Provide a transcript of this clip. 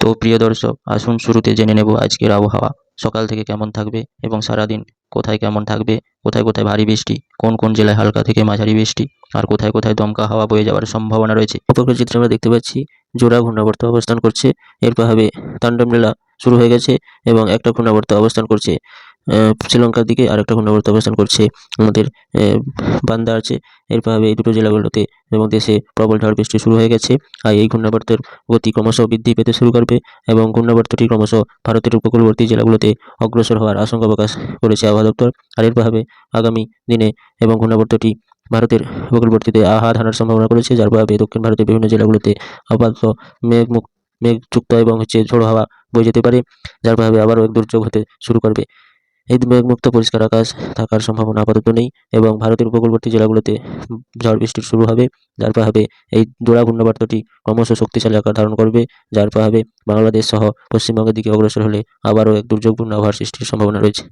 তো প্রিয় দর্শক, আসুন শুরুতে জেনে নেব আজকের আবহাওয়া সকাল থেকে কেমন থাকবে এবং সারাদিন কোথায় কেমন থাকবে, কোথায় কোথায় ভারী বৃষ্টি, কোন কোন জেলায় হালকা থেকে মাঝারি বৃষ্টি, আর কোথায় কোথায় দমকা হাওয়া বয়ে যাওয়ার সম্ভাবনা রয়েছে। উপগ্রহ চিত্রে আমরা দেখতে পাচ্ছি জোড়া ঘূর্ণাবর্ত অবস্থান করছে। এর প্রভাবে তাণ্ডব লীলা শুরু হয়ে গেছে এবং একটা ঘূর্ণাবর্ত অবস্থান করছে শ্রীলঙ্কার দিকে, আর একটা ঘূর্ণাবর্ত অবস্থান করছে আমাদের বান্দা আছে। এর প্রভাবে এই দুটো জেলাগুলোতে এবং দেশে প্রবল ঝড় বৃষ্টি শুরু হয়ে গেছে। আর এই ঘূর্ণাবর্তের গতি ক্রমশ বৃদ্ধি পেতে শুরু করবে এবং ঘূর্ণাবর্তটি ক্রমশ ভারতের উপকূলবর্তী জেলাগুলোতে অগ্রসর হওয়ার আশঙ্কা প্রকাশ করেছে আবহাওয়া দপ্তর। আর এর প্রভাবে আগামী দিনে এবং ঘূর্ণাবর্তটি ভারতের উপকূলবর্তীতে হাওয়া আনার সম্ভাবনা করেছে, যার প্রভাবে দক্ষিণ ভারতের বিভিন্ন জেলাগুলোতে আপাতত মেঘযুক্ত এবং ঝোড়ো হাওয়া বয়ে যেতে পারে, যার প্রভাবে আবারও এক দুর্যোগ হতে শুরু করবে। এই মেঘমুক্ত পরিষ্কার আকাশ থাকার সম্ভাবনা আপাতত নেই এবং ভারতের উপকূলবর্তী জেলাগুলোতে ঝড় বৃষ্টি শুরু হবে, যার প্রভাবে এই জোড়া ঘূর্ণাবর্তটি ক্রমশ শক্তিশালী আকার ধারণ করবে, যার প্রভাবে বাংলাদেশ সহ পশ্চিমবঙ্গের দিকে অগ্রসর হলে আবারও এক দুর্যোগপূর্ণ আবহাওয়ার সৃষ্টির সম্ভাবনা রয়েছে।